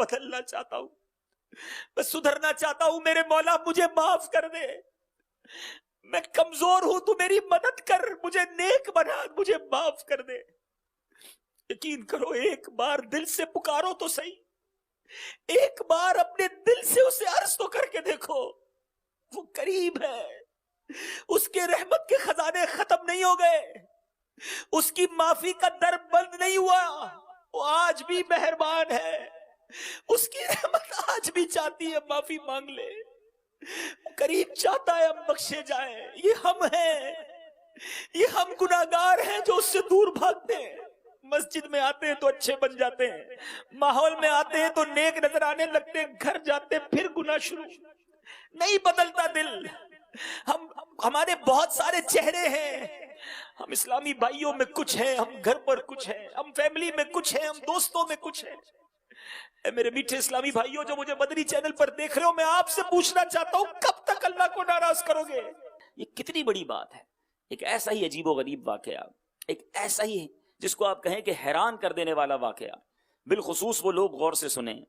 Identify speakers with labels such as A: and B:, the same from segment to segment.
A: بدلنا چاہتا ہوں, میں سدھرنا چاہتا ہوں. میرے مولا مجھے معاف کر دے, میں کمزور ہوں, تو میری مدد کر, مجھے نیک بنا, مجھے معاف کر دے. یقین کرو, ایک بار دل سے پکارو تو صحیح, ایک بار اپنے دل سے اسے عرض تو کر کے دیکھو. وہ قریب ہے, اس کے رحمت کے خزانے ختم نہیں ہو گئے, اس کی معافی کا در بند نہیں ہوا, وہ آج بھی مہربان ہے, اس کی رحمت آج بھی چاہتی ہے معافی مانگ لے, قریب چاہتا ہے ہم بخشے جائیں. یہ ہم ہیں, یہ ہم گناہگار ہیں جو اس سے دور بھاگتے ہیں. مسجد میں آتے ہیں تو اچھے بن جاتے ہیں, ماحول میں آتے ہیں تو نیک نظر آنے لگتے ہیں, گھر جاتے پھر گناہ شروع. نہیں بدلتا دل. ہمارے بہت سارے چہرے ہیں, ہم اسلامی بھائیوں میں کچھ ہیں, ہم گھر پر کچھ ہیں, ہم فیملی میں کچھ ہیں, ہم دوستوں میں کچھ ہیں. اے میرے میٹھے اسلامی بھائیوں جو مجھے مدنی چینل پر دیکھ رہے ہو, میں آپ سے پوچھنا چاہتا ہوں کب تک اللہ کو ناراض کرو گے؟ یہ کتنی بڑی بات ہے. ایک ایسا ہی عجیب و غریب واقعہ, ایک ایسا ہی جس کو آپ کہیں کہ حیران کر دینے والا واقعہ, بالخصوص وہ لوگ غور سے سنیں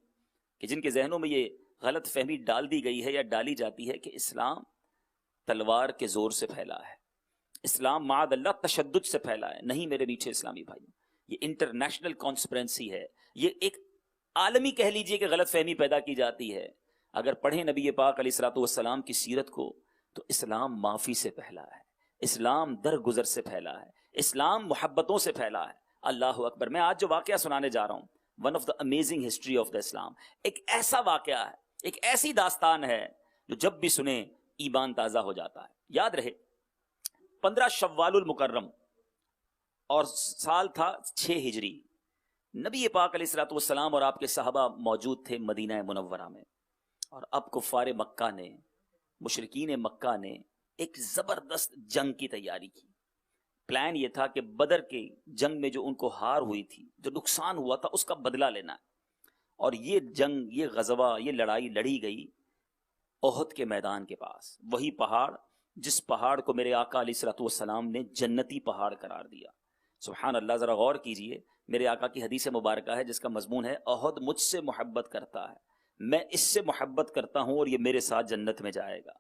A: کہ جن کے ذہنوں میں یہ غلط فہمی ڈال دی گئی ہے یا ڈالی جاتی ہے کہ اسلام تلوار کے زور سے پھیلا ہے, اسلام معاذ اللہ تشدد سے پھیلا ہے. نہیں میرے میٹھے اسلامی بھائی, یہ انٹرنیشنل کانسپرنسی ہے, یہ ایک عالمی کہہ لیجئے کہ غلط فہمی پیدا کی جاتی ہے. اگر پڑھیں نبی پاک علیہ الصلوۃ والسلام کی سیرت کو تو اسلام معافی سے پھیلا ہے, اسلام درگزر سے پھیلا ہے, اسلام محبتوں سے پھیلا ہے. اللہ اکبر. میں آج جو واقعہ سنانے جا رہا ہوں, one of the amazing history of the Islam, ایک ایسا واقعہ ہے, ایک ایسی داستان ہے جو جب بھی سنیں ایمان تازہ ہو جاتا ہے. یاد رہے 15 شوال المکرم اور سال تھا 6 ہجری, نبی پاک علیہ الصلوۃ والسلام اور آپ کے صحابہ موجود تھے مدینہ منورہ میں, اور اب کفار مکہ نے, مشرکین مکہ نے ایک زبردست جنگ کی تیاری کی. پلان یہ تھا کہ بدر کے جنگ میں جو ان کو ہار ہوئی تھی, جو نقصان ہوا تھا, اس کا بدلہ لینا ہے. اور یہ جنگ, یہ غزوہ, یہ لڑائی لڑی گئی احد کے میدان کے پاس, وہی پہاڑ جس پہاڑ کو میرے آقا علیہ الصلوۃ والسلام نے جنتی پہاڑ قرار دیا. سبحان اللہ. ذرا غور کیجئے, میرے آقا کی حدیث مبارکہ ہے جس کا مضمون ہے احد مجھ سے محبت کرتا ہے, میں اس سے محبت کرتا ہوں اور یہ میرے ساتھ جنت میں جائے گا.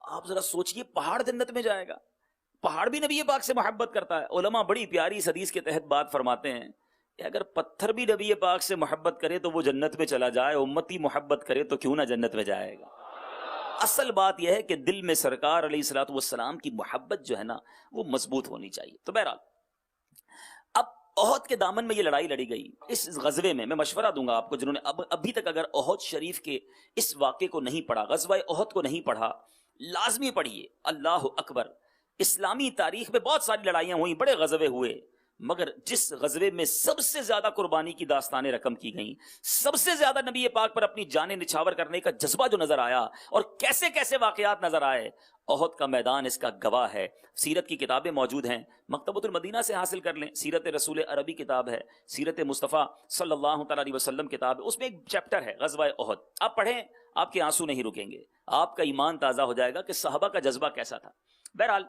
A: آپ ذرا سوچئے, پہاڑ جنت میں جائے گا, پہاڑ بھی نبی پاک سے محبت کرتا ہے. علماء بڑی پیاری اس حدیث کے تحت بات فرماتے ہیں کہ اگر پتھر بھی نبی پاک سے محبت کرے تو وہ جنت میں چلا جائے, امتی محبت کرے تو کیوں نہ جنت میں جائے گا. اصل بات یہ ہے کہ دل میں سرکار علیہ الصلوۃ والسلام کی محبت جو ہے نا وہ مضبوط ہونی چاہیے. تو بہرحال اب احد کے دامن میں یہ لڑائی لڑی گئی. اس غزوے میں مشورہ دوں گا آپ کو جنہوں نے ابھی تک اگر احد شریف کے اس واقعے کو نہیں پڑھا, غزوہ احد کو نہیں پڑھا, لازمی پڑھیے. اللہ اکبر. اسلامی تاریخ میں بہت ساری لڑائیاں ہوئیں, بڑے غزوے ہوئے, مگر جس غزوے میں سب سے زیادہ قربانی کی داستانیں رقم کی گئیں, سب سے زیادہ نبی پاک پر اپنی جانیں نچھاور کرنے کا جذبہ جو نظر آیا, اور کیسے کیسے واقعات نظر آئے, احد کا میدان اس کا گواہ ہے. سیرت کی کتابیں موجود ہیں, مکتبۃ المدینہ سے حاصل کر لیں, سیرت رسول عربی کتاب ہے, سیرت مصطفیٰ صلی اللہ تعالیٰ علیہ وسلم کتاب ہے, اس میں ایک چیپٹر ہے غزوہ احد. آپ پڑھیں, آپ کے آنسو نہیں رکیں گے, آپ کا ایمان تازہ ہو جائے گا کہ صحابہ کا جذبہ کیسا تھا. بہرحال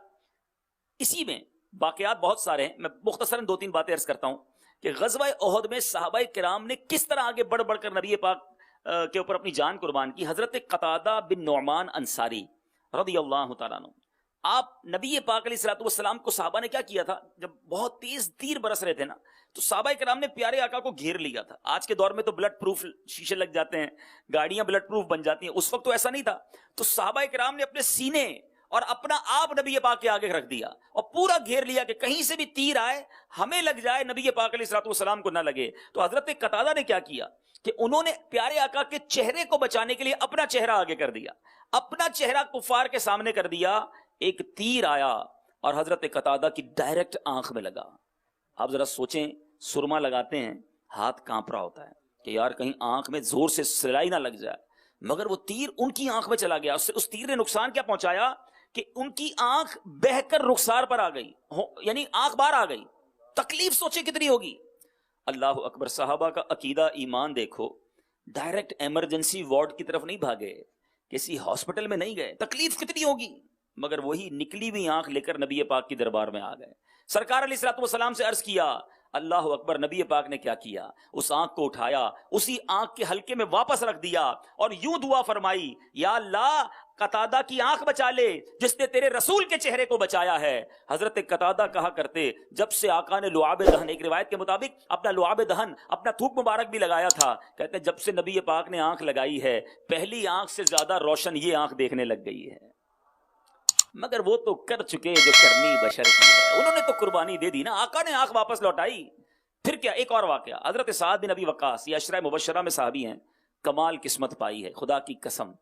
A: اسی میں واقعات بہت سارے ہیں, میں مختصراً 2-3 باتیں عرض کرتا ہوں کہ غزوہ احد میں صحابہ کرام نے کس طرح آگے بڑھ بڑھ کر نبی پاک کے اوپر اپنی جان قربان کی. حضرت قتادہ بن نعمان انصاری رضی اللہ تعالیٰ عنہ, آپ نبی پاک علیہ الصلوۃ والسلام کو صحابہ نے کیا کیا تھا, جب بہت تیز تیر برس رہے تھے نا, تو صحابہ کرام نے پیارے آقا کو گھیر لیا تھا. آج کے دور میں تو بلٹ پروف شیشے لگ جاتے ہیں, گاڑیاں بلٹ پروف بن جاتی ہیں, اس وقت تو ایسا نہیں تھا. تو صحابہ کرام نے اپنے سینے اور اپنا آپ نبی پاک کے آگے رکھ دیا اور پورا گھیر لیا کہ کہیں سے بھی تیر آئے ہمیں لگ جائے, نبی پاک علیہ الصلوۃ والسلام کو نہ لگے. تو حضرت قتادہ نے کیا کیا کہ انہوں نے پیارے آقا کے چہرے کو بچانے کے لیے اپنا چہرہ آگے کر دیا, اپنا چہرہ کفار کے سامنے کر دیا. ایک تیر آیا اور حضرت قتادہ کی ڈائریکٹ آنکھ میں لگا. آپ ذرا سوچیں, سرما لگاتے ہیں, ہاتھ کانپ رہا ہوتا ہے کہ یار کہیں آنکھ میں زور سے سلائی نہ لگ جائے, مگر وہ تیر ان کی آنکھ میں چلا گیا. اس تیر نے نقصان کیا پہنچایا کہ ان کی آنکھ بہہ کر رخسار پر آ گئی, یعنی آنکھ باہر آ گئی. تکلیف سوچے کتنی ہوگی. اللہ اکبر. صحابہ کا عقیدہ ایمان دیکھو, ڈائریکٹ ایمرجنسی وارڈ کی طرف نہیں بھاگے, کسی ہاسپٹل میں نہیں گئے. تکلیف کتنی ہوگی, مگر وہی نکلی ہوئی آنکھ لے کر نبی پاک کی دربار میں آ گئے. سرکار علیہ الصلوۃ والسلام سے عرض کیا, اللہ اکبر، نبی پاک نے کیا کیا؟ اس آنکھ کو اٹھایا، اسی آنکھ کے حلقے میں واپس رکھ دیا اور یوں دعا فرمائی، یا اللہ قتادہ کی آنکھ بچا لے جس نے تیرے رسول کے چہرے کو بچایا ہے۔ حضرت قتادہ کہا کرتے جب سے آقا نے لعاب دہن، ایک روایت کے مطابق اپنا لعاب دہن، اپنا تھوک مبارک بھی لگایا تھا، کہتے جب سے نبی پاک نے آنکھ لگائی ہے پہلی آنکھ سے زیادہ روشن یہ آنکھ دیکھنے لگ گئی ہے۔ مگر وہ تو کر چکے جو کرنی بشر کی ہے، انہوں نے تو قربانی دے دی نا، آقا نے آنکھ واپس لوٹائی۔ پھر کیا، ایک اور واقعہ، حضرت سعد بن ابی وقاص، یہ عشرہ مبشرہ میں صحابی ہیں، کمال قسمت پائی ہے، خدا کی قسم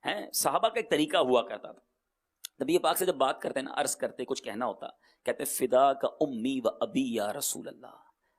A: ہے۔ صحابہ کا ایک طریقہ ہوا کرتا تھا، نبی پاک سے جب بات کرتے نا، عرض کرتے، کچھ کہنا ہوتا، کہتے فدا کا امی و ابی یا رسول اللہ،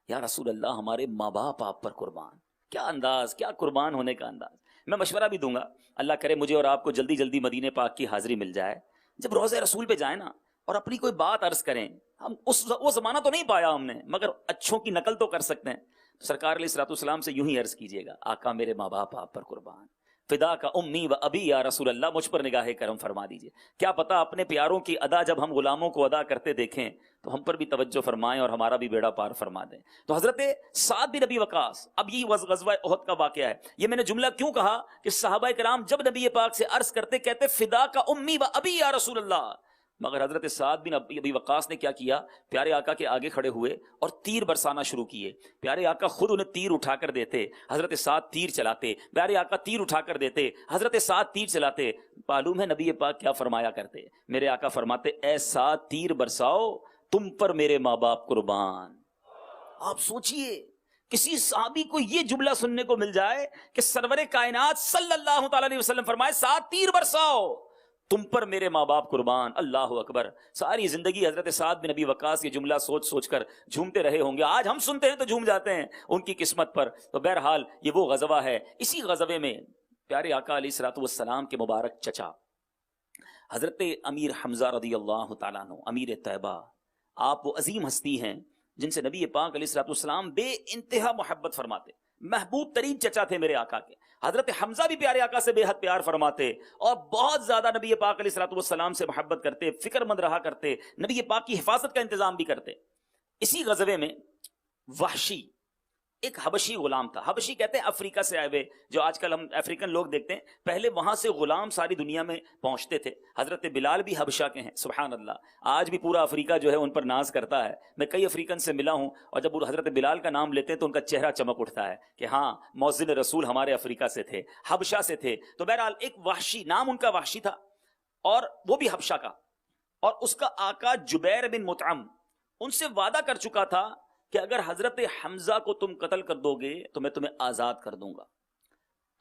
A: یا رسول اللہ ہمارے ماں باپ آپ پر قربان۔ کیا انداز، کیا قربان ہونے کا انداز۔ میں مشورہ بھی دوں گا، اللہ کرے مجھے اور آپ کو جلدی جلدی مدینے پاک کی حاضری مل جائے، جب روضہ رسول پہ جائیں نا اور اپنی کوئی بات عرض کریں، ہم وہ زمانہ تو نہیں پایا ہم نے، مگر اچھوں کی نقل تو کر سکتے ہیں۔ سرکار علیہ الصلوۃ والسلام سے یوں ہی عرض کیجئے گا، آقا میرے ماں باپ آپ پر قربان، فدا کا امی و ابی یا رسول اللہ، مجھ پر نگاہ کرم فرما دیجئے۔ کیا پتا اپنے پیاروں کی ادا جب ہم غلاموں کو ادا کرتے دیکھیں تو ہم پر بھی توجہ فرمائیں اور ہمارا بھی بیڑا پار فرما دیں۔ تو حضرت سعد بن ابی وقاص، اب یہ غزوہ احد کا واقعہ ہے، یہ میں نے جملہ کیوں کہا کہ صحابہ کرام جب نبی پاک سے عرض کرتے کہتے فدا کا امی و ابی یا رسول اللہ، مگر حضرت سعد بن ابی وقاص نے کیا کیا، پیارے آقا کے آگے کھڑے ہوئے اور تیر برسانا شروع کیے۔ پیارے آقا خود انہیں تیر اٹھا کر دیتے، حضرت سعد تیر چلاتے، پیارے آقا تیر اٹھا کر دیتے، حضرت سعد تیر چلاتے۔ معلوم ہے نبی پاک کیا فرمایا کرتے؟ میرے آقا فرماتے، اے سعد تیر برساؤ، تم پر میرے ماں باپ قربان۔ آپ سوچئے کسی صحابی کو یہ جملہ سننے کو مل جائے کہ سرور کائنات صلی اللہ تعالی علیہ وسلم فرمائے سعد تیر برساؤ، تم پر میرے ماں باپ قربان۔ اللہ اکبر، ساری زندگی حضرت سعد بن ابی وقاص یہ جملہ سوچ سوچ کر جھومتے رہے ہوں گے، آج ہم سنتے ہیں تو جھوم جاتے ہیں ان کی قسمت پر۔ تو بہرحال یہ وہ غزوہ ہے، اسی غزوے میں پیارے آقا علیہ الصلوۃ والسلام کے مبارک چچا حضرت امیر حمزہ رضی اللہ تعالیٰ عنہ، امیر طیبہ، آپ وہ عظیم ہستی ہیں جن سے نبی پاک علیہ الصلوۃ والسلام بے انتہا محبت فرماتے، محبوب ترین چچا تھے میرے آقا کے۔ حضرت حمزہ بھی پیارے آقا سے بے حد پیار فرماتے اور بہت زیادہ نبی پاک علیہ الصلوۃ والسلام سے محبت کرتے، فکر مند رہا کرتے، نبی پاک کی حفاظت کا انتظام بھی کرتے۔ اسی غزوے میں وحشی ایک حبشی غلام تھا، حبشی کہتے ہیں افریقہ سے آئے ہوئے، جو آج کل ہم افریقن لوگ دیکھتے ہیں، پہلے وہاں سے غلام ساری دنیا میں پہنچتے تھے۔ حضرت بلال بھی حبشہ کے ہیں، سبحان اللہ، آج بھی پورا افریقہ جو ہے ان پر ناز کرتا ہے۔ میں کئی افریقن سے ملا ہوں اور جب وہ حضرت بلال کا نام لیتے ہیں تو ان کا چہرہ چمک اٹھتا ہے کہ ہاں مؤذن رسول ہمارے افریقہ سے تھے، حبشہ سے تھے۔ تو بہرحال ایک وحشی، نام ان کا وحشی تھا اور وہ بھی حبشہ کا، اور اس کا آقا جبیر بن مطعم ان سے وعدہ کر چکا تھا کہ اگر حضرت حمزہ کو تم قتل کر دو گے تو میں تمہیں آزاد کر دوں گا۔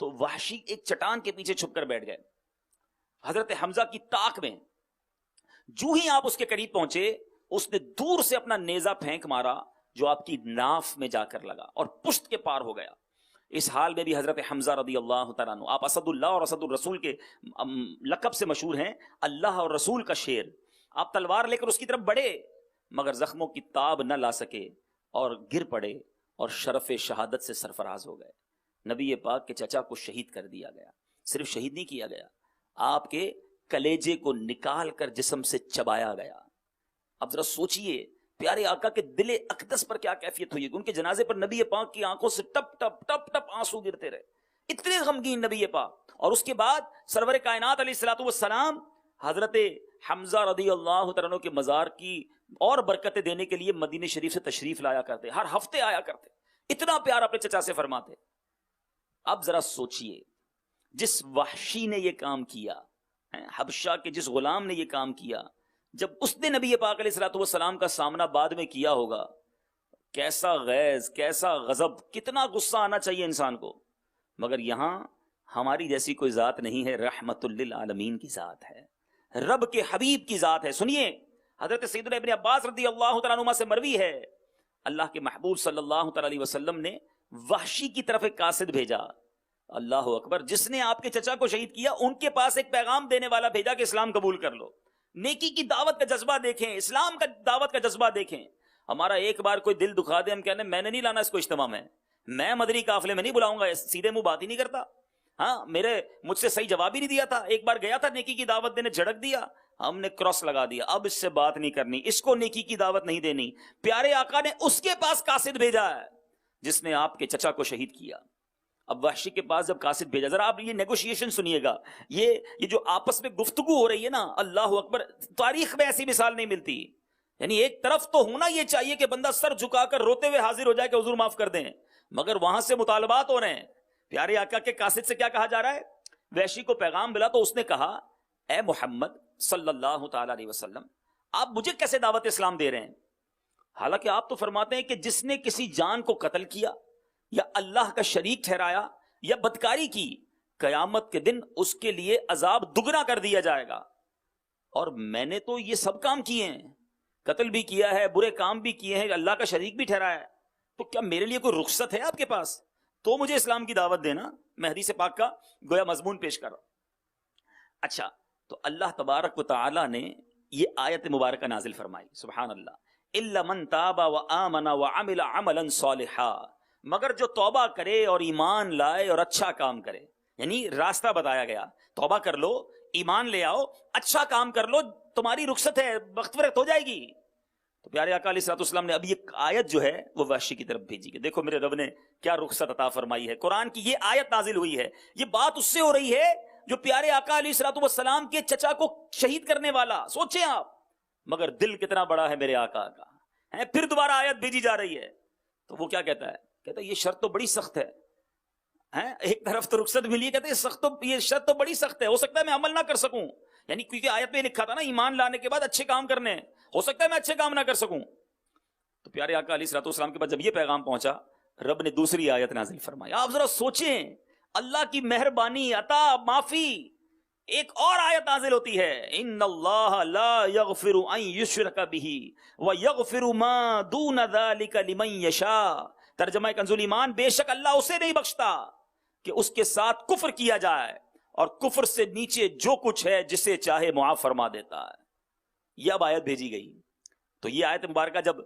A: تو وحشی ایک چٹان کے پیچھے چھپ کر بیٹھ گئے حضرت حمزہ کی طاق میں۔ جو ہی آپ اس کے قریب پہنچے، اس نے دور سے اپنا نیزہ پھینک مارا جو آپ کی ناف میں جا کر لگا اور پشت کے پار ہو گیا۔ اس حال میں بھی حضرت حمزہ رضی اللہ تعالیٰ عنہ، آپ اسد اللہ اور اسد الرسول کے لقب سے مشہور ہیں، اللہ اور رسول کا شیر، آپ تلوار لے کر اس کی طرف بڑھے مگر زخموں کی تاب نہ لا سکے اور گر پڑے اور شرف شہادت سے سرفراز ہو گئے۔ نبی پاک کے چچا کو شہید کر دیا گیا، صرف شہید نہیں کیا گیا، آپ کے کلیجے کو نکال کر جسم سے چبایا گیا۔ اب ذرا سوچئے پیارے آقا کے دل اقدس پر کیا کیفیت ہوئی، ان کے جنازے پر نبی پاک کی آنکھوں سے ٹپ ٹپ ٹپ ٹپ آنسو گرتے رہے، اتنے غمگین نبی پاک۔ اور اس کے بعد سرور کائنات علیہ الصلوۃ والسلام حضرت حمزہ رضی اللہ تعالیٰ عنہ کے مزار کی اور برکتیں دینے کے لیے مدینہ شریف سے تشریف لایا کرتے، ہر ہفتے آیا کرتے، اتنا پیار اپنے چچا سے فرماتے۔ اب ذرا سوچئے جس وحشی نے یہ کام کیا، حبشہ کے جس غلام نے یہ کام کیا، جب اس نے نبی پاک علیہ الصلوۃ والسلام کا سامنا بعد میں کیا ہوگا، کیسا غیظ، کیسا غضب، کتنا غصہ آنا چاہیے انسان کو۔ مگر یہاں ہماری جیسی کوئی ذات نہیں ہے، رحمت للعالمین کی ذات ہے، رب کے حبیب کی ذات ہے۔ سنیے حضرت سیدنا ابن عباس رضی اللہ تعالیٰ عنہما سے مروی ہے، اللہ کے محبوب صلی اللہ تعالیٰ علیہ وسلم نے وحشی کی طرف ایک قاصد بھیجا، اللہ اکبر، جس نے آپ کے چچا کو شہید کیا، ان کے پاس ایک پیغام دینے والا بھیجا کہ اسلام قبول کر لو۔ نیکی کی دعوت کا جذبہ دیکھیں، اسلام کا دعوت کا جذبہ دیکھیں۔ ہمارا ایک بار کوئی دل دکھا دے، ہم کہنے میں نے نہیں لانا اس کو اجتماع میں مدنی قافلے میں نہیں بلاؤں گا، سیدھے منہ بات ہی نہیں کرتا۔ ہاں مجھ سے صحیح جواب ہی نہیں دیا تھا، ایک بار گیا تھا نیکی کی دعوت دینے، جھڑک دیا، ہم نے کراس لگا دیا، اب اس سے بات نہیں کرنی، اس کو نیکی کی دعوت نہیں دینی۔ پیارے آقا نے اس کے پاس قاصد بھیجا ہے جس نے آپ کے چچا کو شہید کیا۔ اب وحشی کے پاس جب قاصد بھیجا، ذرا آپ یہ نیگوشیشن سنیے گا، یہ جو آپس میں گفتگو ہو رہی ہے نا، اللہ اکبر، تاریخ میں ایسی مثال نہیں ملتی۔ یعنی ایک طرف تو ہونا یہ چاہیے کہ بندہ سر جھکا کر روتے ہوئے حاضر ہو جائے کہ حضور معاف کر دیں، مگر وہاں سے مطالبات ہو رہے ہیں۔ پیارے آقا کے قاصد سے کیا کہا جا رہا ہے؟ وحشی کو پیغام ملا تو اس نے کہا، اے محمد صلی اللہ تعالی علیہ وسلم، آپ مجھے کیسے دعوت اسلام دے رہے ہیں؟ حالانکہ آپ تو فرماتے ہیں کہ جس نے کسی جان کو قتل کیا یا اللہ کا شریک ٹھہرایا یا بدکاری کی، قیامت کے دن اس کے لیے عذاب دگنا کر دیا جائے گا، اور میں نے تو یہ سب کام کیے ہیں، قتل بھی کیا ہے، برے کام بھی کیے ہیں، اللہ کا شریک بھی ٹھہرایا ہے، تو کیا میرے لیے کوئی رخصت ہے آپ کے پاس؟ تو مجھے اسلام کی دعوت دینا۔ میں حدیث پاک کا گویا مضمون پیش کر رہا ہوں۔ اچھا، تو اللہ تبارک و تعالی نے یہ آیت مبارکہ نازل فرمائی، سبحان اللہ، الا من تاب وآمن وعمل عملا صالحا، مگر جو توبہ کرے اور ایمان لائے اور اچھا کام کرے، یعنی راستہ بتایا گیا، توبہ کر لو، ایمان لے آؤ، اچھا کام کر لو، تمہاری رخصت ہے، مغفرت ہو جائے گی۔ تو پیارے آقا علیہ الصلوۃ والسلام نے اب یہ آیت جو ہے وہ وحشی کی طرف بھیجی کہ دیکھو میرے رب نے کیا رخصت عطا فرمائی ہے، قرآن کی یہ آیت نازل ہوئی ہے، یہ بات اس سے ہو رہی ہے جو پیارے آقا علیہ الصلوۃ والسلام کے چچا کو شہید کرنے والا، سوچیں آپ، مگر دل کتنا بڑا ہے میرے آقا کا۔ پھر دوبارہ آیت بھیجی جا رہی ہے تو وہ کیا کہتا ہے؟ کہتا ہے یہ شرط تو بڑی سخت ہے، ایک طرف تو رخصت ملی ہے، کہتے ہیں یہ شرط تو بڑی سخت ہے، ہو سکتا ہے میں عمل نہ کر سکوں، یعنی کیونکہ آیت میں لکھا تھا نا ایمان لانے کے بعد اچھے کام کرنے، ہو سکتا ہے میں اچھے کام نہ کر سکوں۔ تو پیارے آقا علیہ الصلوۃ والسلام کے پاس جب یہ پیغام پہنچا، رب نے دوسری آیت نازل فرمائی۔ آپ ذرا سوچیں، اللہ کی مہربانی، عطا، معافی، ایک اور آیت نازل ہوتی ہے، ان اللہ لا یغفر ان یشرک بہ ویغفر ما دون ذلک لمن یشاء۔ ترجمہ کنز ایمان، بے شک اللہ اسے نہیں بخشتا کہ اس کے ساتھ کفر کیا جائے، اور کفر سے نیچے جو کچھ ہے جسے چاہے معاف فرما دیتا ہے۔ یہ اب آیت بھیجی گئی، تو یہ آیت مبارکہ جب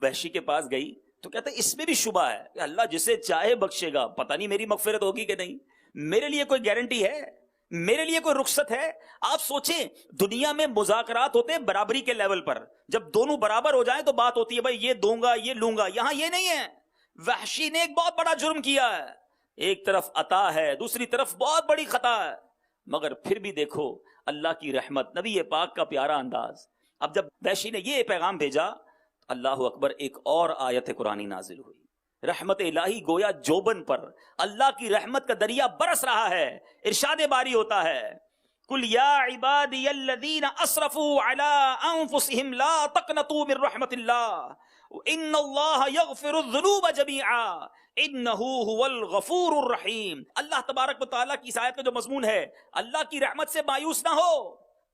A: وحشی کے پاس گئی تو کہتے اس میں بھی شبہ ہے کہ اللہ جسے چاہے بخشے گا، پتہ نہیں میری مغفرت ہوگی کہ نہیں، میرے لیے کوئی گارنٹی ہے، میرے لیے کوئی رخصت ہے؟ آپ سوچیں، دنیا میں مذاکرات ہوتے ہیں برابری کے لیول پر، جب دونوں برابر ہو جائیں تو بات ہوتی ہے بھائی یہ دوں گا یہ لوں گا، یہاں یہ نہیں ہے۔ وحشی نے ایک بہت بڑا جرم کیا ہے، ایک طرف عطا ہے، دوسری طرف بہت بڑی خطا ہے، مگر پھر بھی دیکھو اللہ کی رحمت، نبی پاک کا پیارا انداز۔ اب جب وحشی نے یہ پیغام بھیجا، اللہ اکبر، ایک اور آیت قرآنی نازل ہوئی، رحمت الہی گویا جوبن پر اللہ کی رحمت کا دریا برس رہا ہے۔ ارشاد باری ہوتا ہے، قل یا عبادی الذین اسرفوا علی انفسہم لا تقنطوا من رحمت اللہ ان اللہ یغفر الذنوب جمیعا انہ هو الغفور الرحیم۔ اللہ تبارک و تعالیٰ کی اس آیت کا جو مضمون ہے، اللہ کی رحمت سے مایوس نہ ہو،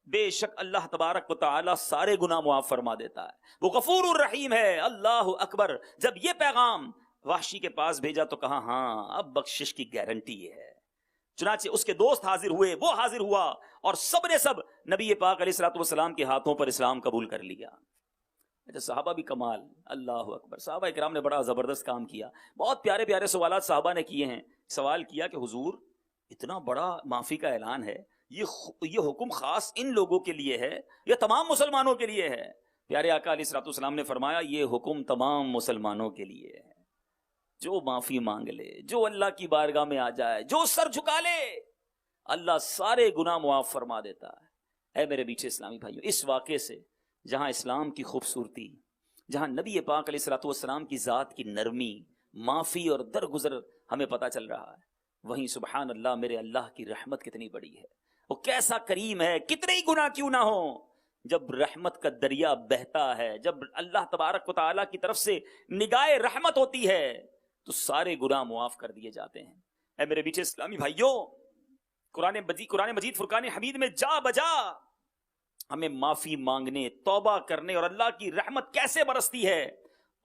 A: بے شک اللہ تبارک و تعالیٰ سارے گناہ معاف فرما دیتا ہے، وہ غفور الرحیم ہے۔ اللہ اکبر، جب یہ پیغام وحشی کے پاس بھیجا تو کہا ہاں اب بخشش کی گارنٹی ہے۔ چنانچہ اس کے دوست حاضر ہوئے، وہ حاضر ہوا، اور سب نے سب نبی پاک علیہ الصلوۃ والسلام کے ہاتھوں پر اسلام قبول کر لیا۔ اچھا، صحابہ بھی کمال، اللہ اکبر، صحابہ اکرام نے بڑا زبردست کام کیا، بہت پیارے پیارے سوالات صحابہ نے کیے ہیں۔ سوال کیا کہ حضور اتنا بڑا معافی کا اعلان ہے، یہ حکم خاص ان لوگوں کے لیے ہے یا تمام مسلمانوں کے لیے ہے؟ پیارے آقا علیہ الصلوۃ والسلام نے فرمایا یہ حکم تمام مسلمانوں کے لیے ہے، جو معافی مانگ لے، جو اللہ کی بارگاہ میں آ جائے، جو سر جھکا لے، اللہ سارے گناہ معاف فرما دیتا ہے۔ اے میرے میٹھے اسلامی بھائیوں، اس واقعے سے جہاں اسلام کی خوبصورتی، جہاں نبی پاک علیہ الصلوۃ والسلام کی ذات کی نرمی، معافی اور درگزر ہمیں پتہ چل رہا ہے، وہیں سبحان اللہ میرے اللہ کی رحمت کتنی بڑی ہے، وہ کیسا کریم ہے، کتنے ہی گناہ کیوں نہ ہوں، جب رحمت کا دریا بہتا ہے، جب اللہ تبارک و تعالیٰ کی طرف سے نگاہ رحمت ہوتی ہے تو سارے گناہ معاف کر دیے جاتے ہیں۔ اے میرے میٹھے اسلامی بھائیوں، قرآن مجید فرقان حمید میں جا بجا ہمیں معافی مانگنے، توبہ کرنے اور اللہ کی رحمت کیسے برستی ہے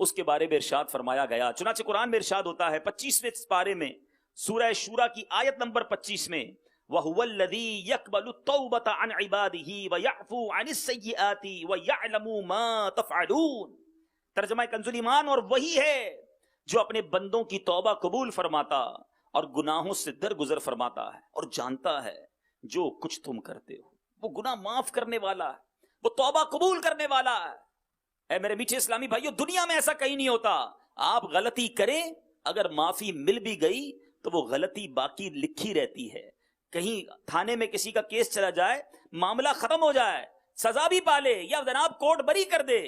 A: اس کے بارے میں ارشاد فرمایا گیا۔ چنانچہ قرآن میں ارشاد ہوتا ہے 25ویں پارے میں، سورہ شورى کی آیت نمبر 25 میں، وَهُوَ الَّذِي يَقْبَلُ التَّوْبَةَ عَنْ عِبَادِهِ وَيَعْفُو عَنِ السَّيِّئَاتِ وَيَعْلَمُ مَا تَفْعَلُونَ۔ ترجمہ کنز ایمان، اور وہی ہے جو اپنے بندوں کی توبہ قبول فرماتا اور گناہوں سے درگزر فرماتا ہے اور جانتا ہے جو کچھ تم کرتے ہو۔ وہ گناہ معاف کرنے والا ہے، وہ توبہ قبول کرنے والا ہے۔ اے میرے میٹھے اسلامی بھائیو، دنیا میں ایسا کہیں نہیں ہوتا، آپ غلطی کریں، اگر معافی مل بھی گئی تو وہ غلطی باقی لکھی رہتی ہے۔ کہیں تھانے میں کسی کا کیس چلا جائے، معاملہ ختم ہو جائے، سزا بھی پالے یا جناب کورٹ بری کر دے،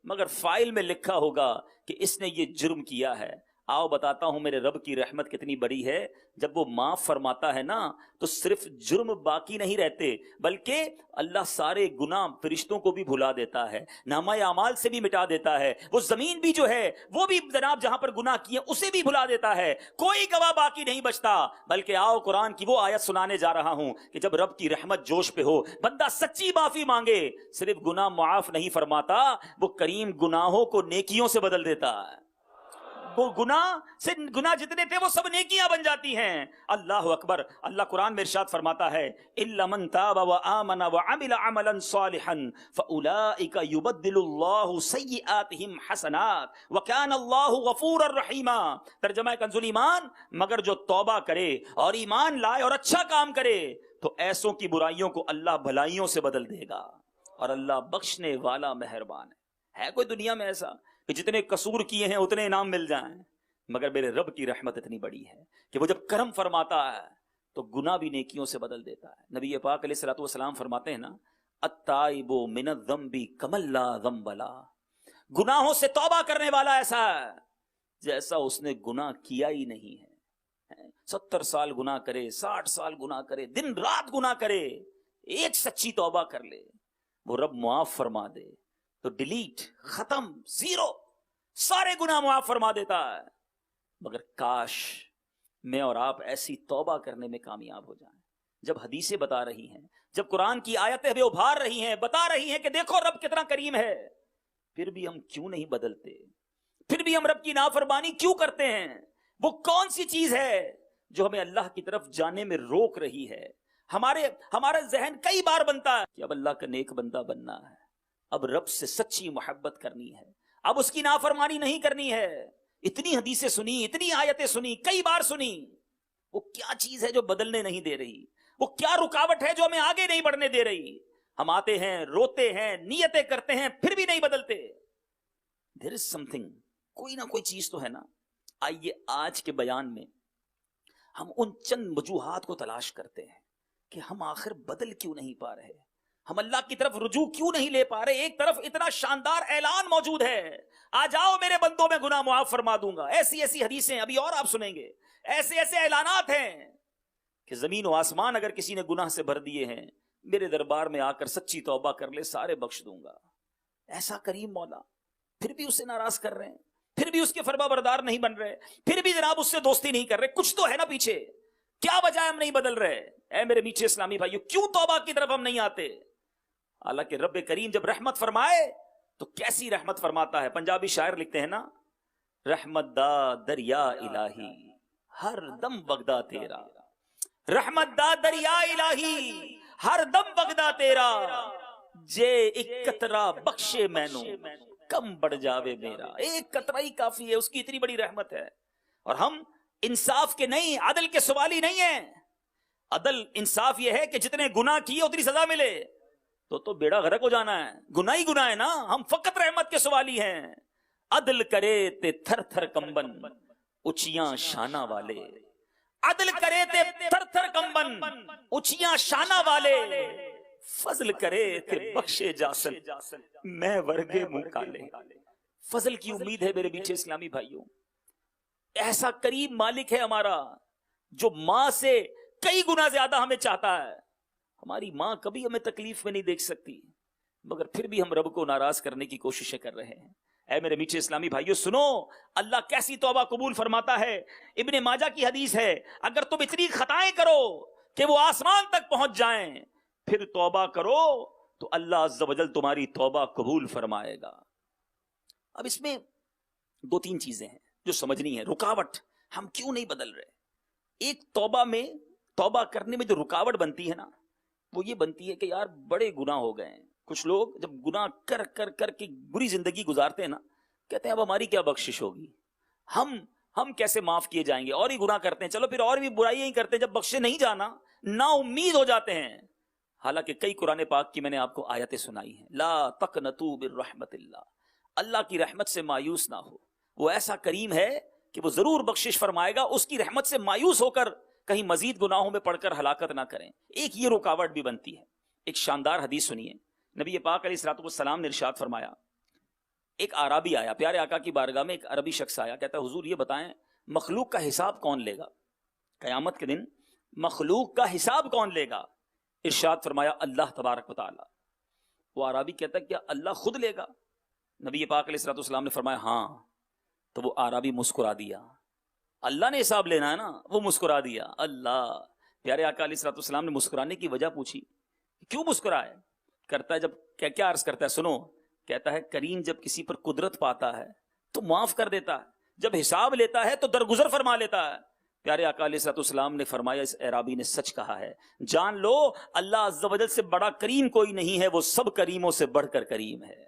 A: مگر فائل میں لکھا ہوگا کہ اس نے یہ جرم کیا ہے۔ آؤ بتاتا ہوں میرے رب کی رحمت کتنی بڑی ہے، جب وہ معاف فرماتا ہے نا تو صرف جرم باقی نہیں رہتے، بلکہ اللہ سارے گناہ فرشتوں کو بھی بھلا دیتا ہے، نامہ اعمال سے بھی مٹا دیتا ہے، وہ زمین بھی جو ہے وہ بھی جناب جہاں پر گناہ کیے اسے بھی بھلا دیتا ہے، کوئی گواہ باقی نہیں بچتا۔ بلکہ آؤ قرآن کی وہ آیت سنانے جا رہا ہوں کہ جب رب کی رحمت جوش پہ ہو، بندہ سچی معافی مانگے، صرف گناہ معاف نہیں فرماتا، وہ کریم گناہوں کو نیکیوں سے بدل دیتا ہے۔ وہ گناہ جتنے تھے وہ سب نیکیاں بن جاتی ہیں۔ اللہ اکبر۔ اللہ قرآن میں ارشاد فرماتا ہے اِلَّا مَن تَابَ وَآمَنَ وَعَمِلَ عَمَلًا صَالِحًا فَأُولَٰئِكَ يُبَدِّلُ اللَّهُ سَيِّئَاتِهِمْ حَسَنَاتٍ وَكَانَ اللَّهُ غَفُورًا رَحِيمًا۔ ترجمہ کنز الایمان، مگر جو توبہ کرے اور ایمان لائے اور اچھا کام کرے تو ایسوں کی برائیوں کو اللہ بھلائیوں سے بدل دے گا، اور اللہ بخشنے والا مہربان ہے۔ کوئی دنیا میں ایسا کہ جتنے قصور کیے ہیں اتنے انعام مل جائیں؟ مگر میرے رب کی رحمت اتنی بڑی ہے کہ وہ جب کرم فرماتا ہے تو گناہ بھی نیکیوں سے بدل دیتا ہے۔ نبی پاک علیہ الصلوۃ والسلام فرماتے ہیں نا، التائب من الذنب کمن لا ذنب لہ، گناہوں سے توبہ کرنے والا ایسا ہے جیسا اس نے گناہ کیا ہی نہیں ہے۔ 70 سال گناہ کرے، 60 سال گناہ کرے، دن رات گناہ کرے، ایک سچی توبہ کر لے، وہ رب معاف فرما دے تو ڈیلیٹ، ختم، زیرو، سارے گناہ معاف فرما دیتا ہے۔ مگر کاش میں اور آپ ایسی توبہ کرنے میں کامیاب ہو جائیں۔ جب حدیثیں بتا رہی ہیں، جب قرآن کی آیتیں ہمیں ابھار رہی ہیں، بتا رہی ہیں کہ دیکھو رب کتنا کریم ہے، پھر بھی ہم کیوں نہیں بدلتے؟ پھر بھی ہم رب کی نافرمانی کیوں کرتے ہیں؟ وہ کون سی چیز ہے جو ہمیں اللہ کی طرف جانے میں روک رہی ہے؟ ہمارا ذہن کئی بار بنتا ہے کہ اب اللہ کا نیک بندہ بننا ہے، اب رب سے سچی محبت کرنی ہے، اب اس کی نافرمانی نہیں کرنی ہے۔ اتنی حدیثیں سنی، اتنی آیتیں سنی، کئی بار سنی، وہ کیا چیز ہے جو بدلنے نہیں دے رہی؟ وہ کیا رکاوٹ ہے جو ہمیں آگے نہیں بڑھنے دے رہی؟ ہم آتے ہیں، روتے ہیں، نیتیں کرتے ہیں، پھر بھی نہیں بدلتے۔ There is something، کوئی نہ کوئی چیز تو ہے نا۔ آئیے آج کے بیان میں ہم ان چند وجوہات کو تلاش کرتے ہیں کہ ہم آخر بدل کیوں نہیں پا رہے، ہم اللہ کی طرف رجوع کیوں نہیں لے پا رہے۔ ایک طرف اتنا شاندار اعلان موجود ہے، آ جاؤ میرے بندوں میں گناہ معاف فرما دوں گا، ایسی ایسی حدیثیں ابھی اور آپ سنیں گے، ایسے ایسے اعلانات ہیں کہ زمین و آسمان اگر کسی نے گناہ سے بھر دیے ہیں، میرے دربار میں آ کر سچی توبہ کر لے، سارے بخش دوں گا۔ ایسا کریم مولا، پھر بھی اسے ناراض کر رہے ہیں، پھر بھی اس کے فرما بردار نہیں بن رہے، پھر بھی جناب اس سے دوستی نہیں کر رہے، کچھ تو ہے نا پیچھے، کیا وجہ ہے ہم نہیں بدل رہے؟ اے میرے میٹھے اسلامی بھائیو، کیوں توبہ کی طرف ہم نہیں آتے؟ حالانکہ رب کریم جب رحمت فرمائے تو کیسی رحمت فرماتا ہے۔ پنجابی شاعر لکھتے ہیں نا، رحمت دا دریا الہی ہر دم بغدا تیرا، رحمت دا دریا الہی ہر دم بغدا تیرا، جے ایک قطرہ بخشے مینو کم بڑھ جاوے میرا۔ ایک قطرہ ہی کافی ہے، اس کی اتنی بڑی رحمت ہے۔ اور ہم انصاف کے نہیں، عدل کے سوالی نہیں ہیں۔ عدل انصاف یہ ہے کہ جتنے گناہ کیے اتنی سزا ملے، تو بیڑا غرق ہو جانا ہے، گناہ ہی گناہ ہے نا۔ ہم فقط رحمت کے سوالی ہیں۔ عدل کرے تے تھر تھر کمبن اچیاں شانہ والے، عدل کرے تے تھر تھر کمبن اچیاں شانہ والے، فضل کرے تے بخشے جاسن میں ورگے منہ کالے۔ فضل کی امید ہے میرے میٹھے اسلامی بھائیوں۔ ایسا کریم مالک ہے ہمارا جو ماں سے کئی گنا زیادہ ہمیں چاہتا ہے۔ ہماری ماں کبھی ہمیں تکلیف میں نہیں دیکھ سکتی، مگر پھر بھی ہم رب کو ناراض کرنے کی کوششیں کر رہے ہیں۔ اے میرے میٹھے اسلامی بھائیو سنو، اللہ کیسی توبہ قبول فرماتا ہے۔ ابن ماجہ کی حدیث ہے، اگر تم اتنی خطائیں کرو کہ وہ آسمان تک پہنچ جائیں، پھر توبہ کرو تو اللہ عز و جل تمہاری توبہ قبول فرمائے گا۔ اب اس میں 2-3 چیزیں ہیں جو سمجھنی ہے۔ رکاوٹ، ہم کیوں نہیں بدل رہے؟ ایک توبہ کرنے میں جو رکاوٹ بنتی ہے نا، وہ یہ بنتی ہے کہ یار بڑے گناہ ہو گئے ہیں۔ کچھ لوگ جب گناہ کر کر کر کے بری زندگی گزارتے ہیں نا، کہتے ہیں اب ہماری کیا بخشش ہوگی، ہم کیسے معاف کیے جائیں گے، اور ہی گناہ کرتے ہیں، چلو پھر اور بھی برائیاں ہی کرتے ہیں۔ جب بخشے نہیں جانا، نا امید ہو جاتے ہیں۔ حالانکہ کئی قرآن پاک کی میں نے آپ کو آیتیں سنائی ہیں. لا تقنطوا برحمت اللہ، اللہ کی رحمت سے مایوس نہ ہو. وہ ایسا کریم ہے کہ وہ ضرور بخشش فرمائے گا. اس کی رحمت سے مایوس ہو کر کہیں مزید گناہوں میں پڑھ کر ہلاکت نہ کریں. ایک یہ رکاوٹ بھی بنتی ہے. ایک شاندار حدیث سنیے. نبی پاک علیہ الصلوۃ والسلام نے ارشاد فرمایا، ایک عربی آیا پیارے آقا کی بارگاہ میں. ایک عربی شخص آیا، کہتا ہے حضور یہ بتائیں مخلوق کا حساب کون لے گا؟ قیامت کے دن مخلوق کا حساب کون لے گا؟ ارشاد فرمایا اللہ تبارک و تعالی. وہ عربی کہتا ہے کیا اللہ خود لے گا؟ نبی پاک علیہ الصلوۃ والسلام نے فرمایا ہاں. تو وہ عربی مسکرا دیا. اللہ نے حساب لینا ہے نا، وہ مسکرا دیا. اللہ. پیارے آقا علیہ الصلوۃ والسلام نے مسکرانے کی وجہ پوچھی، کیوں مسکرائے؟ کرتا ہے جب کیا عرض کرتا ہے، سنو. کہتا ہے کریم جب کسی پر قدرت پاتا ہے تو معاف کر دیتا ہے، جب حساب لیتا ہے تو درگزر فرما لیتا ہے. پیارے آقا علیہ الصلوۃ والسلام نے فرمایا اس اعرابی نے سچ کہا ہے. جان لو اللہ عز و جل سے بڑا کریم کوئی نہیں ہے، وہ سب کریموں سے بڑھ کر کریم ہے.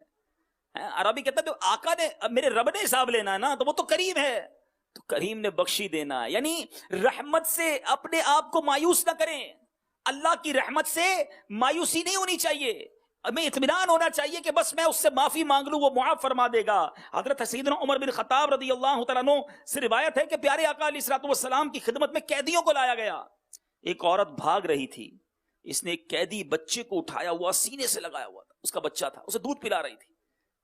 A: عربی کہتا ہے آقا نے میرے رب نے حساب لینا ہے نا، تو وہ تو کریم ہے، تو کریم نے بخشی دینا ہے. یعنی رحمت سے اپنے آپ کو مایوس نہ کریں. اللہ کی رحمت سے مایوسی نہیں ہونی چاہیے، ہمیں اطمینان ہونا چاہیے کہ بس میں اس سے معافی مانگ لوں وہ معاف فرما دے گا. حضرت سیدنا عمر بن خطاب رضی اللہ تعالیٰ عنہ سے روایت ہے کہ پیارے آقا علیہ الصلوۃ والسلام کی خدمت میں قیدیوں کو لایا گیا. ایک عورت بھاگ رہی تھی، اس نے ایک قیدی بچے کو اٹھایا ہوا سینے سے لگایا ہوا تھا. اس کا بچہ تھا، اسے دودھ پلا رہی تھی.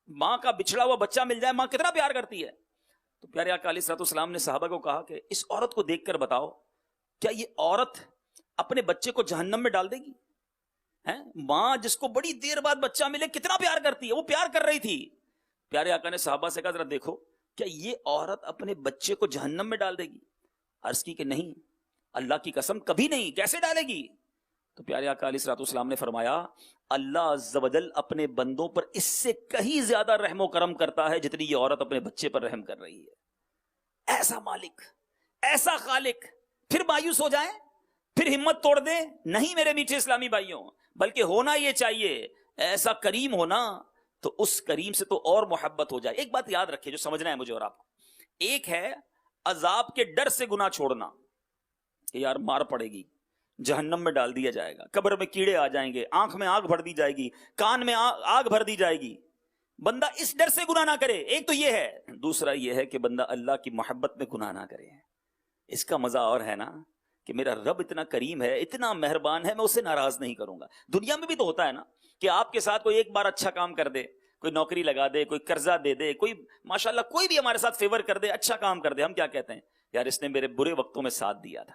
A: ماں کا بچھڑا ہوا بچہ مل جائے ماں کتنا پیار کرتی ہے. تو پیارے آقا علیہ الصلوۃ والسلام نے صحابہ کو کہا کہ اس عورت کو دیکھ کر بتاؤ کیا یہ عورت اپنے بچے کو جہنم میں ڈال دے گی؟ ماں جس کو بڑی دیر بعد بچہ ملے کتنا پیار کرتی ہے، وہ پیار کر رہی تھی. پیارے آقا نے صحابہ سے کہا ذرا دیکھو کیا یہ عورت اپنے بچے کو جہنم میں ڈال دے گی؟ عرض کی کہ نہیں، اللہ کی قسم کبھی نہیں، کیسے ڈالے گی؟ تو پیارے آقا علیہ الصلوۃ والسلام نے فرمایا اللہ عز و جل اپنے بندوں پر اس سے کہیں زیادہ رحم و کرم کرتا ہے جتنی یہ عورت اپنے بچے پر رحم کر رہی ہے. ایسا مالک، ایسا خالق، پھر مایوس ہو جائیں، پھر ہمت توڑ دیں؟ نہیں میرے میٹھے اسلامی بھائیوں، بلکہ ہونا یہ چاہیے ایسا کریم ہونا تو اس کریم سے تو اور محبت ہو جائے. ایک بات یاد رکھیں جو سمجھنا ہے مجھے اور آپ کو. ایک ہے عذاب کے ڈر سے گناہ چھوڑنا کہ یار مار پڑے گی، جہنم میں ڈال دیا جائے گا، قبر میں کیڑے آ جائیں گے، آنکھ میں آگ بھر دی جائے گی، کان میں آگ بھر دی جائے گی. بندہ اس ڈر سے گناہ نہ کرے. ایک تو یہ ہے. دوسرا یہ ہے کہ بندہ اللہ کی محبت میں گناہ نہ کرے. اس کا مزہ اور ہے نا کہ میرا رب اتنا کریم ہے، اتنا مہربان ہے، میں اسے ناراض نہیں کروں گا. دنیا میں بھی تو ہوتا ہے نا کہ آپ کے ساتھ کوئی ایک بار اچھا کام کر دے، کوئی نوکری لگا دے، کوئی قرضہ دے دے، کوئی ماشاءاللہ کوئی بھی ہمارے ساتھ فیور کر دے، اچھا کام کر دے، ہم کیا کہتے ہیں؟ یار اس نے میرے برے وقتوں میں ساتھ دیا تھا.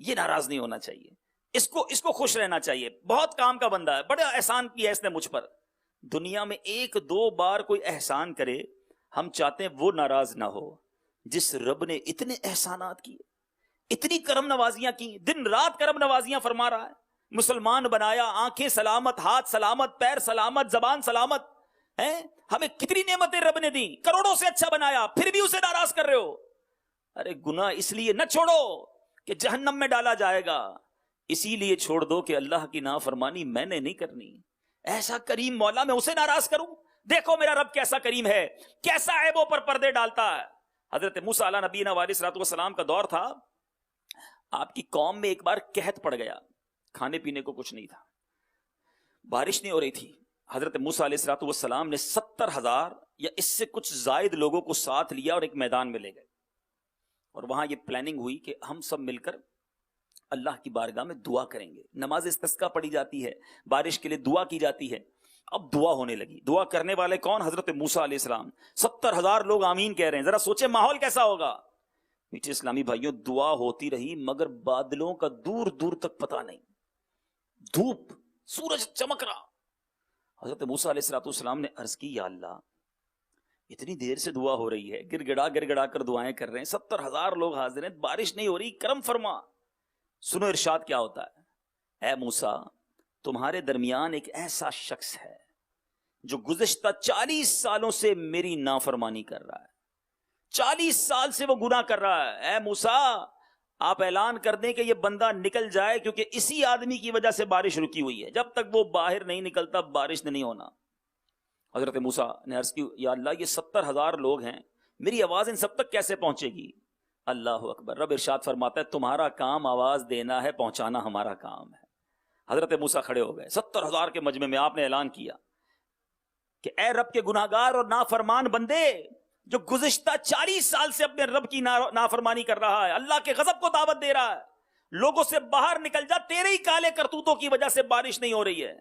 A: یہ ناراض نہیں ہونا چاہیے، اس کو خوش رہنا چاہیے. بہت کام کا بندہ ہے، بڑا احسان کیا ہے اس نے مجھ پر. دنیا میں ایک دو بار کوئی احسان کرے، ہم چاہتے ہیں وہ ناراض نہ ہو. جس رب نے اتنے احسانات کیے، اتنی کرم نوازیاں کی، دن رات کرم نوازیاں فرما رہا ہے، مسلمان بنایا، آنکھیں سلامت، ہاتھ سلامت، پیر سلامت، زبان سلامت ہے. ہمیں کتنی نعمتیں رب نے دی، کروڑوں سے اچھا بنایا، پھر بھی اسے ناراض کر رہے ہو. ارے گناہ اس لیے نہ چھوڑو کہ جہنم میں ڈالا جائے گا، اسی لیے چھوڑ دو کہ اللہ کی نافرمانی میں نے نہیں کرنی. ایسا کریم مولا میں اسے ناراض کروں؟ دیکھو میرا رب کیسا کریم ہے، کیسا عیبوں پر پردے ڈالتا ہے. حضرت موسیٰ علیہ نبینا علیہ الصلوۃ والسلام کا دور تھا. آپ کی قوم میں ایک بار قحط پڑ گیا، کھانے پینے کو کچھ نہیں تھا، بارش نہیں ہو رہی تھی. حضرت موسیٰ علیہ الصلوۃ والسلام نے 70,000 یا اس سے کچھ زائد لوگوں کو ساتھ لیا اور ایک میدان میں لے گئے. اور وہاں یہ پلاننگ ہوئی کہ ہم سب مل کر اللہ کی بارگاہ میں دعا کریں گے. نماز استسقاء پڑھی جاتی ہے، بارش کے لیے دعا کی جاتی ہے. اب دعا ہونے لگی. دعا کرنے والے کون؟ حضرت موسیٰ علیہ السلام. 70,000 لوگ آمین کہہ رہے ہیں. ذرا سوچیں ماحول کیسا ہوگا. میٹھے اسلامی بھائیوں، دعا ہوتی رہی مگر بادلوں کا دور دور تک پتہ نہیں. دھوپ، سورج چمک رہا. حضرت موسیٰ علیہ السلام نے عرض کی یا اللہ اتنی دیر سے دعا ہو رہی ہے، گڑ گڑا کر دعائیں کر رہے ہیں، 70,000 لوگ حاضر ہیں، بارش نہیں ہو رہی، کرم فرما. سنو ارشاد کیا ہوتا ہے. اے موسیٰ تمہارے درمیان ایک ایسا شخص ہے جو گزشتہ 40 سالوں سے میری نافرمانی کر رہا ہے، 40 سال سے وہ گناہ کر رہا ہے. اے موسیٰ آپ اعلان کر دیں کہ یہ بندہ نکل جائے، کیونکہ اسی آدمی کی وجہ سے بارش رکی ہوئی ہے، جب تک وہ باہر نہیں نکلتا بارش نہیں ہونا. حضرت موسیٰ نے عرض کی یا اللہ یہ 70,000 لوگ ہیں، میری آواز ان سب تک کیسے پہنچے گی؟ اللہ اکبر. رب ارشاد فرماتا ہے تمہارا کام آواز دینا ہے، پہنچانا ہمارا کام ہے. حضرت موسیٰ کھڑے ہو گئے 70,000 کے مجمع میں. آپ نے اعلان کیا کہ اے رب کے گناہگار اور نافرمان بندے جو گزشتہ 40 سال سے اپنے رب کی نافرمانی کر رہا ہے, اللہ کے غضب کو دعوت دے رہا ہے, لوگوں سے باہر نکل جا, تیرے ہی کالے کرتوتوں کی وجہ سے بارش نہیں ہو رہی ہے.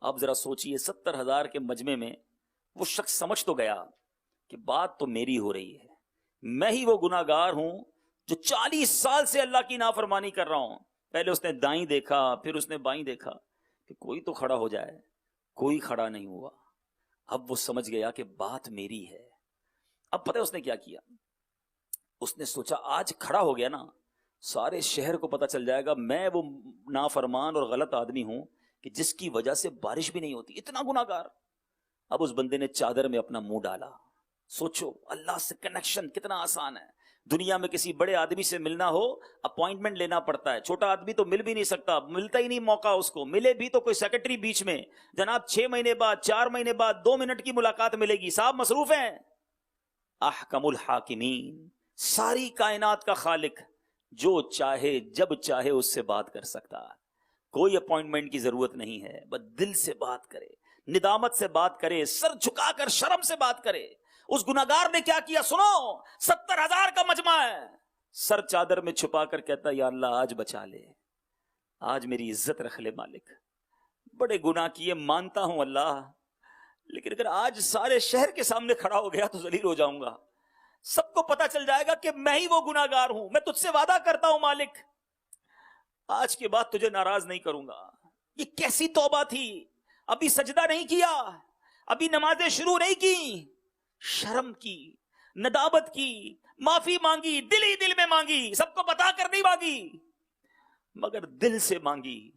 A: اب ذرا سوچئے 70,000 کے مجمع میں وہ شخص سمجھ تو گیا کہ بات تو میری ہو رہی ہے, میں ہی وہ گناہگار ہوں جو 40 سال سے اللہ کی نافرمانی کر رہا ہوں. پہلے اس نے دائیں دیکھا, پھر اس نے بائیں دیکھا کہ کوئی تو کھڑا ہو جائے, کوئی کھڑا نہیں ہوا. اب وہ سمجھ گیا کہ بات میری ہے. اب پتہ ہے اس نے کیا کیا؟ اس نے سوچا آج کھڑا ہو گیا نا, سارے شہر کو پتہ چل جائے گا میں وہ نافرمان اور غلط آدمی ہوں کہ جس کی وجہ سے بارش بھی نہیں ہوتی, اتنا گناہگار. اب اس بندے نے چادر میں اپنا منہ ڈالا. سوچو اللہ سے کنیکشن کتنا آسان ہے. دنیا میں کسی بڑے آدمی سے ملنا ہو اپوائنٹمنٹ لینا پڑتا ہے, چھوٹا آدمی تو مل بھی نہیں سکتا, ملتا ہی نہیں موقع اس کو, ملے بھی تو کوئی سیکرٹری بیچ میں, جناب 6 مہینے بعد 4 مہینے بعد 2 منٹ کی ملاقات ملے گی, صاحب مصروف ہیں. احکم الحاکمین, ساری کائنات کا خالق, جو چاہے جب چاہے اس سے بات کر سکتا, کوئی اپوائنٹمنٹ کی ضرورت نہیں ہے, بس دل سے بات کرے, ندامت سے بات کرے, سر جھکا کر شرم سے بات کرے. اس گناہگار نے کیا کیا سنو, 70,000 کا مجمع ہے, سر چادر میں چھپا کر کہتا یا اللہ آج بچا لے, آج میری عزت رکھ لے مالک, بڑے گناہ کیے مانتا ہوں اللہ, لیکن اگر آج سارے شہر کے سامنے کھڑا ہو گیا تو ذلیل ہو جاؤں گا, سب کو پتا چل جائے گا کہ میں ہی وہ گناہگار ہوں. میں تجھ سے وعدہ کرتا ہوں مالک, آج کے بعد تجھے ناراض نہیں کروں گا. یہ کیسی توبہ تھی, ابھی سجدہ نہیں کیا, ابھی نمازیں شروع نہیں کی, شرم کی, ندامت کی, معافی مانگی, دل ہی دل میں مانگی, سب کو بتا کر نہیں مانگی, مگر دل سے مانگی.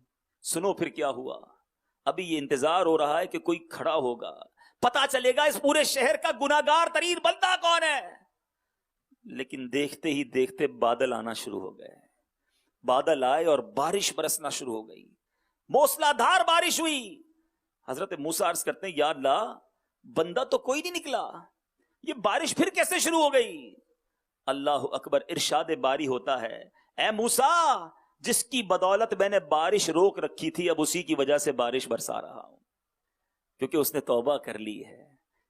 A: سنو پھر کیا ہوا. ابھی یہ انتظار ہو رہا ہے کہ کوئی کھڑا ہوگا, پتا چلے گا اس پورے شہر کا گناہگار ترین بندہ کون ہے. لیکن دیکھتے ہی دیکھتے بادل آنا شروع ہو گئے. بادل آئے اور بارش برسنا شروع ہو گئی, موسلا دھار بارش ہوئی. حضرت موسیٰ عرض کرتے ہیں یا اللہ بندہ تو کوئی نہیں نکلا, یہ بارش پھر کیسے شروع ہو گئی. اللہ اکبر, ارشاد باری ہوتا ہے اے موسیٰ جس کی بدولت میں نے بارش روک رکھی تھی اب اسی کی وجہ سے بارش برسا رہا ہوں, کیونکہ اس نے توبہ کر لی ہے,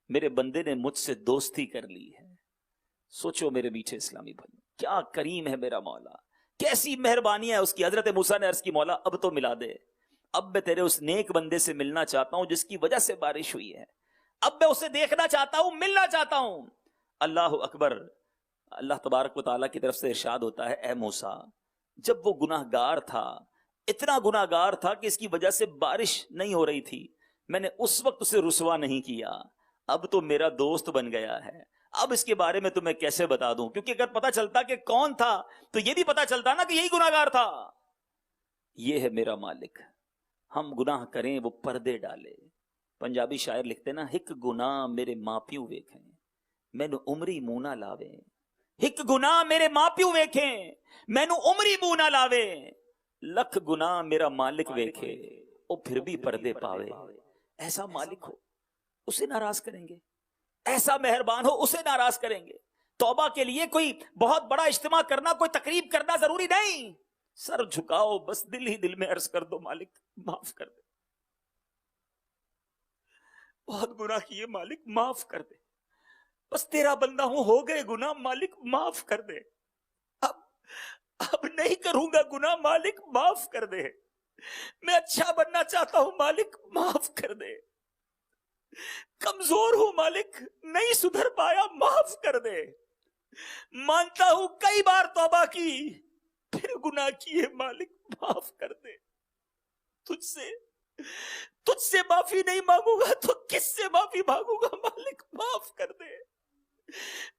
A: میرے بندے نے مجھ سے دوستی کر لی ہے. سوچو میرے میٹھے اسلامی بھائی, کیا کریم ہے میرا مولا, کیسی مہربانی ہے اس کی. حضرت موسیٰ نے عرض کی مولا اب تو ملا دے, اب میں تیرے اس نیک بندے سے ملنا چاہتا ہوں جس کی وجہ سے بارش ہوئی ہے, اب میں اسے دیکھنا چاہتا ہوں, ملنا چاہتا ہوں. اللہ اکبر. اللہ تبارک و تعالیٰ کی طرف سے ارشاد ہوتا ہے اے موسیٰ جب وہ گناہگار تھا, اتنا گناہگار تھا کہ اس کی وجہ سے بارش نہیں ہو رہی تھی, میں نے اس وقت اسے رسوا نہیں کیا, اب تو میرا دوست بن گیا ہے, اب اس کے بارے میں تمہیں کیسے بتا دوں, کیونکہ اگر پتا چلتا کہ کون تھا تو یہ بھی پتا چلتا نا کہ یہی گناہگار تھا. یہ ہے میرا مالک, ہم گناہ کریں وہ پردے ڈالے. پنجابی شاعر لکھتے نا, ہک گناہ میرے ماں پیو ویکھیں مینو عمری منہ نہ لاوے, ہک گناہ میرے ماں پیو ویکھیں مینو عمری منہ نہ لاوے, لکھ گناہ میرا مالک ویکھے او پھر بھی پردے پاوے. ایسا مالک ہو اسے ناراض کریں گے, ایسا مہربان ہو اسے ناراض کریں گے. توبہ کے لیے کوئی بہت بڑا اجتماع کرنا, کوئی تقریب کرنا ضروری نہیں, سر جھکاؤ, بس دل ہی دل میں عرض کر دو مالک معاف کر دے, بہت گناہ کیے مالک معاف کر دے, بس تیرا بندہ ہوں, ہو گئے گناہ مالک معاف کر دے, اب نہیں کروں گا گناہ مالک معاف کر دے, میں اچھا بننا چاہتا ہوں مالک معاف کر دے, کمزور ہوں مالک نہیں سدھر پایا معاف کر دے, مانتا ہوں کئی بار توبہ کی پھر گناہ کیے مالک معاف کر دے. تجھ سے معافی نہیں مانگوں گا تو کس سے معافی مانگوں گا مالک معاف کر دے.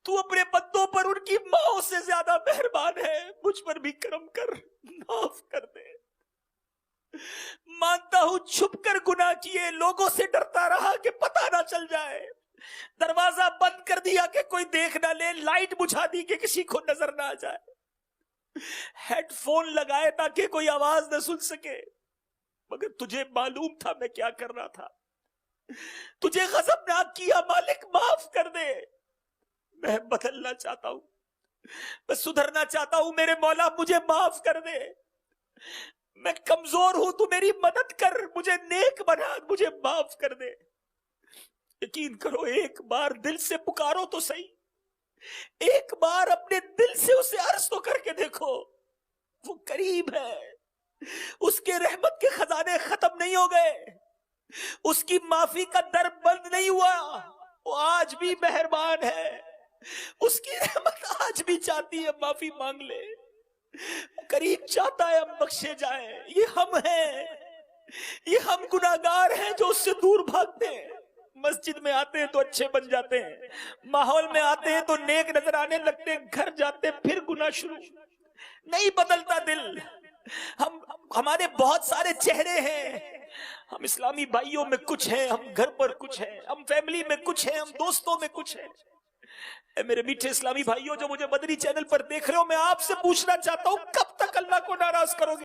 A: تو اپنے بندوں پر ان کی ماؤں سے زیادہ مہربان ہے, مجھ پر بھی کرم کر معاف کر دے. مانتا ہوں چھپ کر گناہ کیے, لوگوں سے ڈرتا رہا کہ پتہ نہ چل جائے, دروازہ بند کر دیا کہ کوئی دیکھ نہ لے, لائٹ بجھا دی کہ کسی کو نظر نہ آ جائے, ہیڈ فون لگائے تاکہ کوئی آواز نہ سن سکے, مگر تجھے معلوم تھا میں کیا کر رہا تھا, تجھے غضبناک کیا مالک معاف کر دے. میں بدلنا چاہتا ہوں, میں سدھرنا چاہتا ہوں, میرے مولا مجھے معاف کر دے. میں کمزور ہوں، تو میری مدد کر، مجھے نیک بنا، مجھے معاف کر دے۔ یقین کرو، ایک بار دل سے پکارو تو صحیح، ایک بار اپنے دل سے اسے عرض تو کر کے دیکھو، وہ قریب ہے، اس کے رحمت کے خزانے ختم نہیں ہو گئے، اس کی معافی کا در بند نہیں ہوا، وہ آج بھی مہربان ہے، اس کی رحمت آج بھی چاہتی ہے معافی مانگ لے، قریب چاہتا ہے ہم بخشے جائیں۔ یہ ہم ہیں، یہ ہم گناہگار ہیں جو اس سے دور بھاگتے ہیں۔ مسجد میں آتے ہیں تو اچھے بن جاتے ہیں، ماحول میں آتے ہیں تو نیک نظر آنے لگتے ہیں، گھر جاتے پھر گناہ شروع، نہیں بدلتا دل۔ ہمارے بہت سارے چہرے ہیں، ہم اسلامی بھائیوں میں کچھ ہیں، ہم گھر پر کچھ ہیں، ہم فیملی میں کچھ ہیں، ہم دوستوں میں کچھ ہیں۔ اے میرے میٹھے اسلامی بھائیوں جو مجھے مدنی چینل پر دیکھ رہے ہو، میں آپ سے پوچھنا چاہتا ہوں، کب تک اللہ کو ناراض کرو گے؟